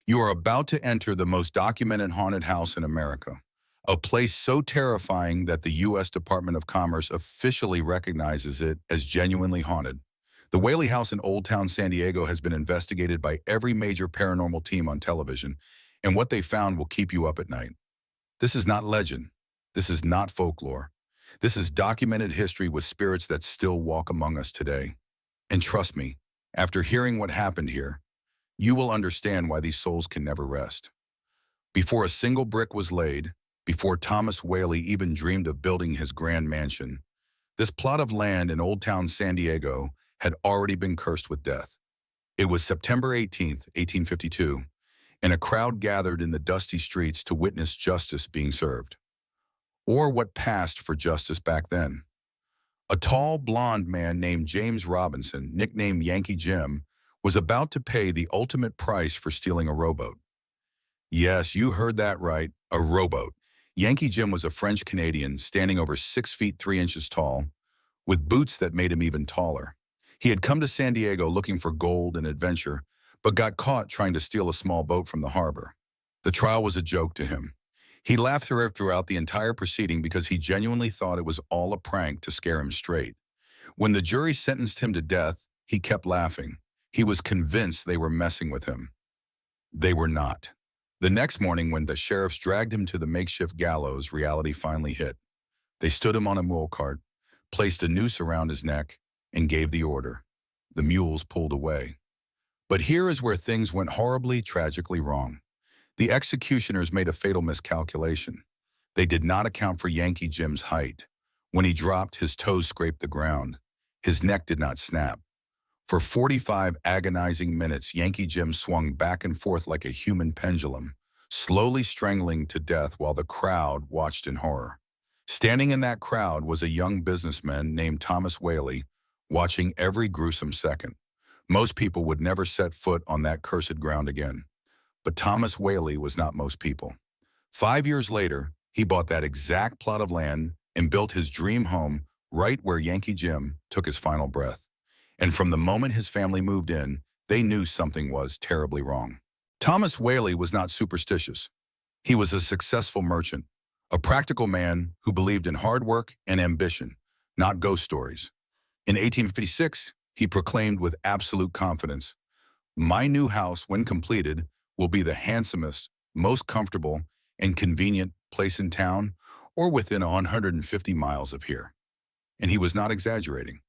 You are about to enter the most documented haunted house in America, a place so terrifying that the U.S. Department of Commerce officially recognizes it as genuinely haunted. The Whaley House in Old Town San Diego has been investigated by every major paranormal team on television, and what they found will keep you up at night. This is not legend. This is not folklore. This is documented history with spirits that still walk among us today. And trust me, after hearing what happened here, you will understand why these souls can never rest. Before a single brick was laid, before Thomas Whaley even dreamed of building his grand mansion, this plot of land in Old Town San Diego had already been cursed with death. It was September 18th, 1852, and a crowd gathered in the dusty streets to witness justice being served. Or what passed for justice back then. A tall, blond man named James Robinson, nicknamed Yankee Jim, was about to pay the ultimate price for stealing a rowboat. Yes, you heard that right, a rowboat. Yankee Jim was a French-Canadian standing over 6 feet 3 inches tall, with boots that made him even taller. He had come to San Diego looking for gold and adventure, but got caught trying to steal a small boat from the harbor. The trial was a joke to him. He laughed throughout the entire proceeding because he genuinely thought it was all a prank to scare him straight. When the jury sentenced him to death, he kept laughing. He was convinced they were messing with him. They were not. The next morning, when the sheriffs dragged him to the makeshift gallows, reality finally hit. They stood him on a mule cart, placed a noose around his neck, and gave the order. The mules pulled away. But here is where things went horribly, tragically wrong. The executioners made a fatal miscalculation. They did not account for Yankee Jim's height. When he dropped, his toes scraped the ground. His neck did not snap. For 45 agonizing minutes, Yankee Jim swung back and forth like a human pendulum, slowly strangling to death while the crowd watched in horror. Standing in that crowd was a young businessman named Thomas Whaley, watching every gruesome second. Most people would never set foot on that cursed ground again. But Thomas Whaley was not most people. 5 years later, he bought that exact plot of land and built his dream home right where Yankee Jim took his final breath. And from the moment his family moved in, they knew something was terribly wrong. Thomas Whaley was not superstitious. He was a successful merchant, a practical man who believed in hard work and ambition, not ghost stories. In 1856, he proclaimed with absolute confidence, "My new house, when completed, will be the handsomest, most comfortable, and convenient place in town or within 150 miles of here." And he was not exaggerating.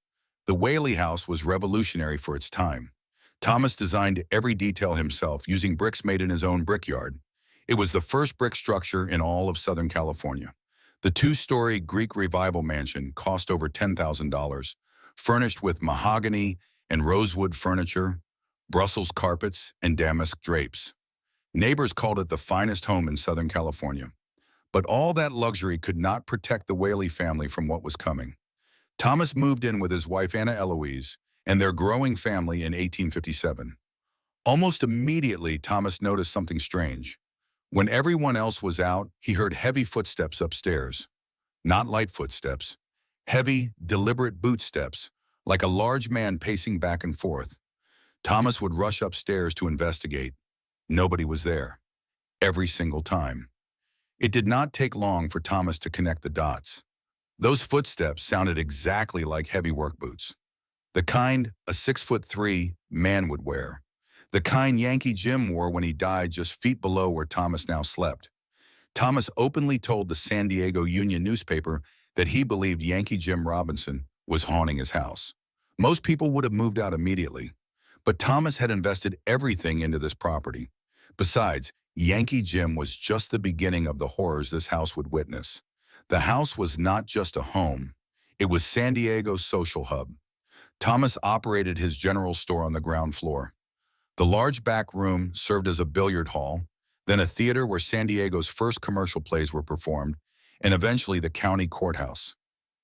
The Whaley House was revolutionary for its time. Thomas designed every detail himself using bricks made in his own brickyard. It was the first brick structure in all of Southern California. The 2-story Greek Revival mansion cost over $10,000, furnished with mahogany and rosewood furniture, Brussels carpets, and damask drapes. Neighbors called it the finest home in Southern California. But all that luxury could not protect the Whaley family from what was coming. Thomas moved in with his wife Anna Eloise and their growing family in 1857. Almost immediately, Thomas noticed something strange. When everyone else was out, he heard heavy footsteps upstairs. Not light footsteps, heavy, deliberate boot steps, like a large man pacing back and forth. Thomas would rush upstairs to investigate. Nobody was there. Every single time. It did not take long for Thomas to connect the dots. Those footsteps sounded exactly like heavy work boots. The kind a 6'3" man would wear. The kind Yankee Jim wore when he died just feet below where Thomas now slept. Thomas openly told the San Diego Union newspaper that he believed Yankee Jim Robinson was haunting his house. Most people would have moved out immediately, but Thomas had invested everything into this property. Besides, Yankee Jim was just the beginning of the horrors this house would witness. The house was not just a home. It was San Diego's social hub. Thomas operated his general store on the ground floor. The large back room served as a billiard hall, then a theater where San Diego's first commercial plays were performed, and eventually the county courthouse.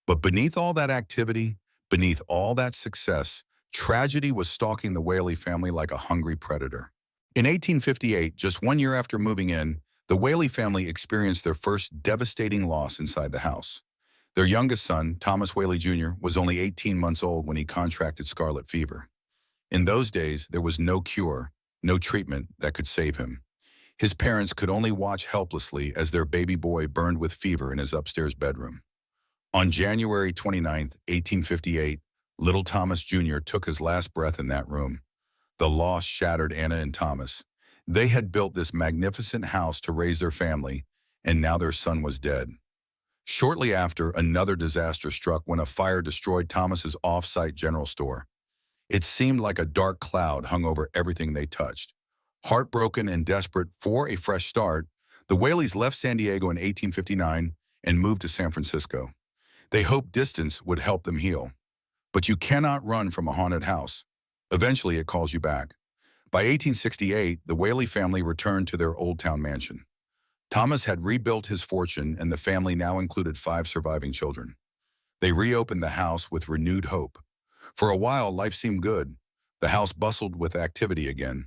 But beneath all that activity, beneath all that success, tragedy was stalking the Whaley family like a hungry predator. In 1858, just 1 year after moving in, the Whaley family experienced their first devastating loss inside the house. Their youngest son, Thomas Whaley Jr., was only 18 months old when he contracted scarlet fever. In those days, there was no cure, no treatment that could save him. His parents could only watch helplessly as their baby boy burned with fever in his upstairs bedroom. On January 29, 1858, little Thomas Jr. took his last breath in that room. The loss shattered Anna and Thomas. They had built this magnificent house to raise their family, and now their son was dead. Shortly after, another disaster struck when a fire destroyed Thomas's off-site general store. It seemed like a dark cloud hung over everything they touched. Heartbroken and desperate for a fresh start, the Whaleys left San Diego in 1859 and moved to San Francisco. They hoped distance would help them heal. But you cannot run from a haunted house. Eventually, it calls you back. By 1868, the Whaley family returned to their Old Town mansion. Thomas had rebuilt his fortune, and the family now included 5 surviving children. They reopened the house with renewed hope. For a while, life seemed good. The house bustled with activity again.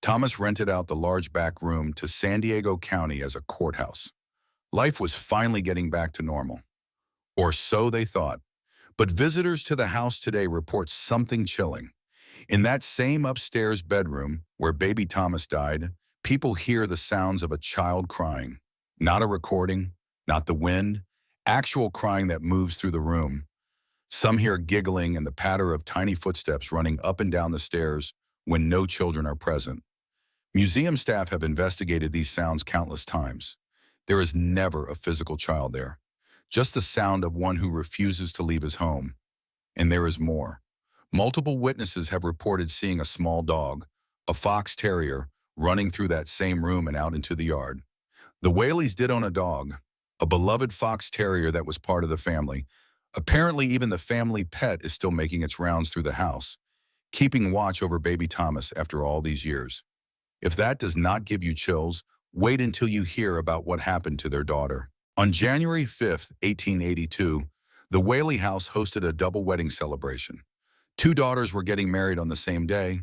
Thomas rented out the large back room to San Diego County as a courthouse. Life was finally getting back to normal. Or so they thought. But visitors to the house today report something chilling. In that same upstairs bedroom where baby Thomas died, people hear the sounds of a child crying. Not a recording, not the wind, actual crying that moves through the room. Some hear giggling and the patter of tiny footsteps running up and down the stairs when no children are present. Museum staff have investigated these sounds countless times. There is never a physical child there, just the sound of one who refuses to leave his home. And there is more. Multiple witnesses have reported seeing a small dog, a fox terrier, running through that same room and out into the yard. The Whaleys did own a dog, a beloved fox terrier that was part of the family. Apparently, even the family pet is still making its rounds through the house, keeping watch over baby Thomas after all these years. If that does not give you chills, wait until you hear about what happened to their daughter. On January 5, 1882, the Whaley House hosted a double wedding celebration. 2 daughters were getting married on the same day.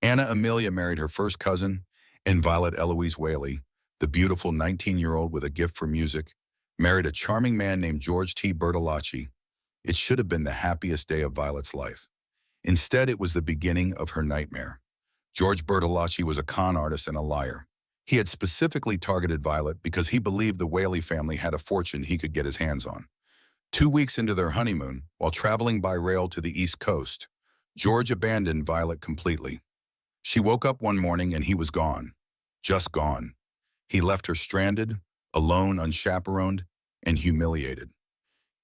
Anna Amelia married her first cousin, and Violet Eloise Whaley, the beautiful 19-year-old with a gift for music, married a charming man named George T. Bertolacci. It should have been the happiest day of Violet's life. Instead, it was the beginning of her nightmare. George Bertolacci was a con artist and a liar. He had specifically targeted Violet because he believed the Whaley family had a fortune he could get his hands on. 2 weeks into their honeymoon, while traveling by rail to the East Coast, George abandoned Violet completely. She woke up one morning and he was gone. Just gone. He left her stranded, alone, unchaperoned, and humiliated.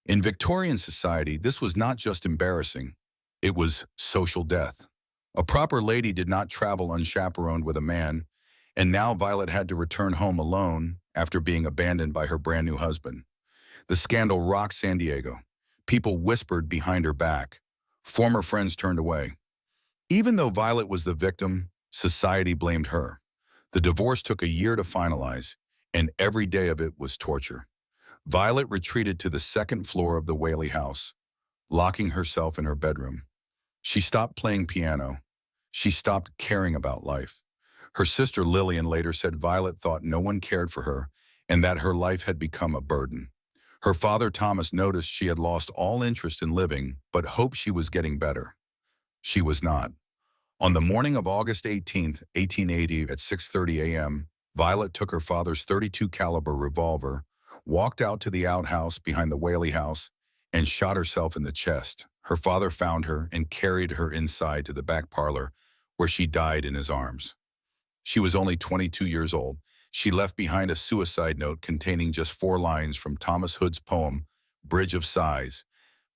In Victorian society, this was not just embarrassing. It was social death. A proper lady did not travel unchaperoned with a man, and now Violet had to return home alone after being abandoned by her brand new husband. The scandal rocked San Diego. People whispered behind her back. Former friends turned away. Even though Violet was the victim, society blamed her. The divorce took a year to finalize, and every day of it was torture. Violet retreated to the 2nd floor of the Whaley house, locking herself in her bedroom. She stopped playing piano. She stopped caring about life. Her sister Lillian later said Violet thought no one cared for her and that her life had become a burden. Her father Thomas noticed she had lost all interest in living, but hoped she was getting better. She was not. On the morning of August 18, 1880 at 6:30 a.m., Violet took her father's .32 caliber revolver, walked out to the outhouse behind the Whaley house, and shot herself in the chest. Her father found her and carried her inside to the back parlor, where she died in his arms. She was only 22 years old. She left behind a suicide note containing just 4 lines from Thomas Hood's poem, Bridge of Sighs.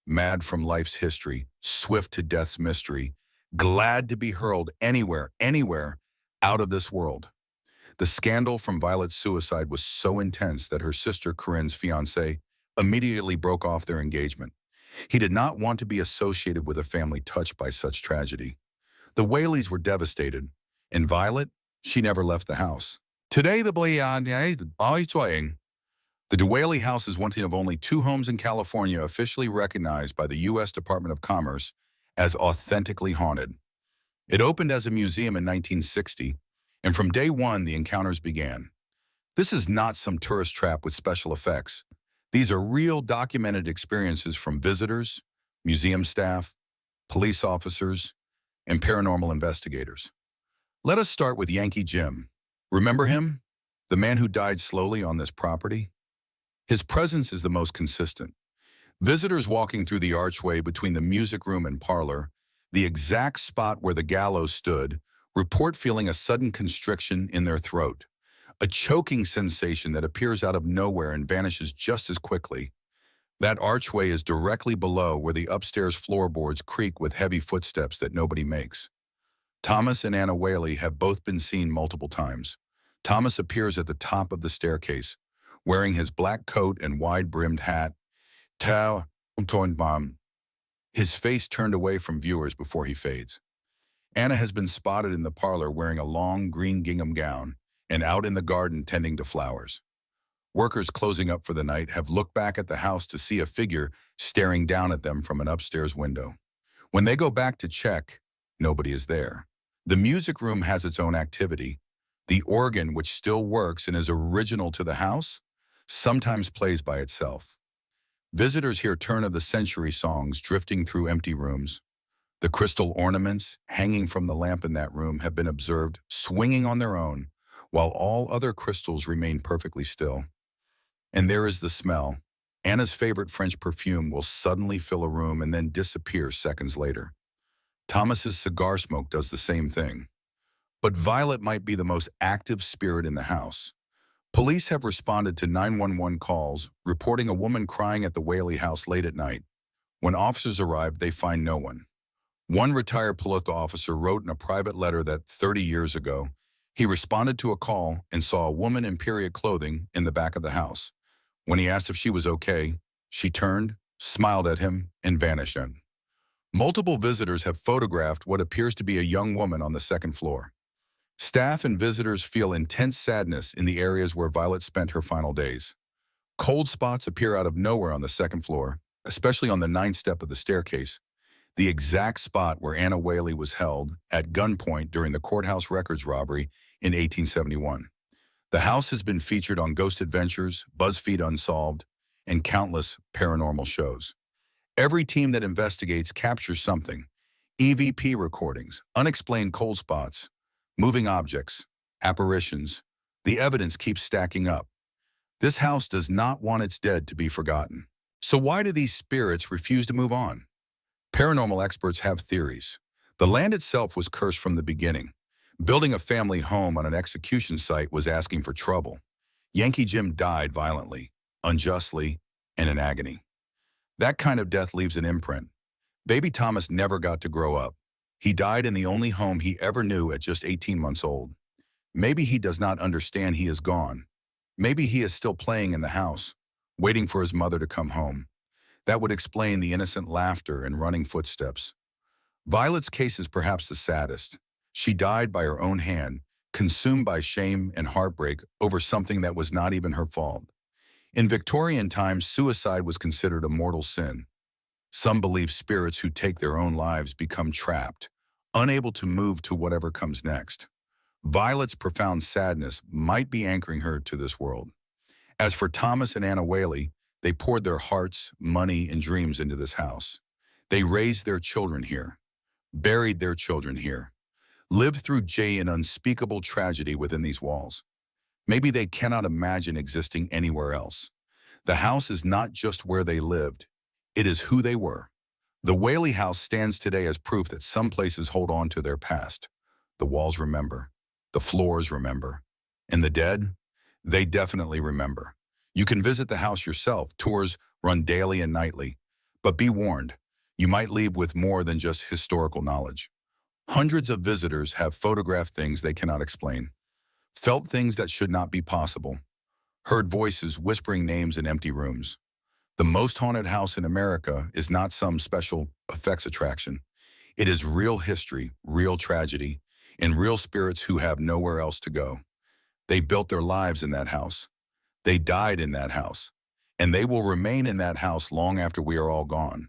Mad from life's history, swift to death's mystery, glad to be hurled anywhere, out of this world. The scandal from Violet's suicide was so intense that her sister Corinne's fiancé immediately broke off their engagement. He did not want to be associated with a family touched by such tragedy. The Whaleys were devastated, and Violet, she never left the house. Today, the Whaley House is one of only 2 homes in California officially recognized by the U.S. Department of Commerce as authentically haunted. It opened as a museum in 1960, and from day one, the encounters began. This is not some tourist trap with special effects. These are real documented experiences from visitors, museum staff, police officers, and paranormal investigators. Let us start with Yankee Jim. Remember him? The man who died slowly on this property? His presence is the most consistent. Visitors walking through the archway between the music room and parlor, the exact spot where the gallows stood, report feeling a sudden constriction in their throat, a choking sensation that appears out of nowhere and vanishes just as quickly. That archway is directly below where the upstairs floorboards creak with heavy footsteps that nobody makes. Thomas and Anna Whaley have both been seen multiple times. Thomas appears at the top of the staircase, wearing his black coat and wide-brimmed hat, his face turned away from viewers before he fades. Anna has been spotted in the parlor wearing a long green gingham gown and out in the garden tending to flowers. Workers closing up for the night have looked back at the house to see a figure staring down at them from an upstairs window. When they go back to check, nobody is there. The music room has its own activity. The organ, which still works and is original to the house, sometimes plays by itself. Visitors hear turn-of-the-century songs drifting through empty rooms. The crystal ornaments hanging from the lamp in that room have been observed swinging on their own, while all other crystals remain perfectly still. And there is the smell. Anna's favorite French perfume will suddenly fill a room and then disappear seconds later. Thomas's cigar smoke does the same thing. But Violet might be the most active spirit in the house. Police have responded to 911 calls, reporting a woman crying at the Whaley House late at night. When officers arrived, they find no one. One retired police officer wrote in a private letter that 30 years ago, he responded to a call and saw a woman in period clothing in the back of the house. When he asked if she was okay, she turned, smiled at him, and vanished. Multiple visitors have photographed what appears to be a young woman on the second floor. Staff and visitors feel intense sadness in the areas where Violet spent her final days. Cold spots appear out of nowhere on the second floor, especially on the 9th step of the staircase, the exact spot where Anna Whaley was held at gunpoint during the courthouse records robbery in 1871. The house has been featured on Ghost Adventures, BuzzFeed Unsolved, and countless paranormal shows. Every team that investigates captures something: EVP recordings, unexplained cold spots, moving objects, apparitions. The evidence keeps stacking up. This house does not want its dead to be forgotten. So why do these spirits refuse to move on? Paranormal experts have theories. The land itself was cursed from the beginning. Building a family home on an execution site was asking for trouble. Yankee Jim died violently, unjustly, and in agony. That kind of death leaves an imprint. Baby Thomas never got to grow up. He died in the only home he ever knew at just 18 months old. Maybe he does not understand he is gone. Maybe he is still playing in the house, waiting for his mother to come home. That would explain the innocent laughter and running footsteps. Violet's case is perhaps the saddest. She died by her own hand, consumed by shame and heartbreak over something that was not even her fault. In Victorian times, suicide was considered a mortal sin. Some believe spirits who take their own lives become trapped, unable to move to whatever comes next. Violet's profound sadness might be anchoring her to this world. As for Thomas and Anna Whaley, they poured their hearts, money, and dreams into this house. They raised their children here, buried their children here, lived through an unspeakable tragedy within these walls. Maybe they cannot imagine existing anywhere else. The house is not just where they lived, it is who they were. The Whaley House stands today as proof that some places hold on to their past. The walls remember, the floors remember, and the dead, they definitely remember. You can visit the house yourself. Tours run daily and nightly. But be warned, you might leave with more than just historical knowledge. Hundreds of visitors have photographed things they cannot explain, felt things that should not be possible, heard voices whispering names in empty rooms. The most haunted house in America is not some special effects attraction. It is real history, real tragedy, and real spirits who have nowhere else to go. They built their lives in that house. They died in that house. And they will remain in that house long after we are all gone.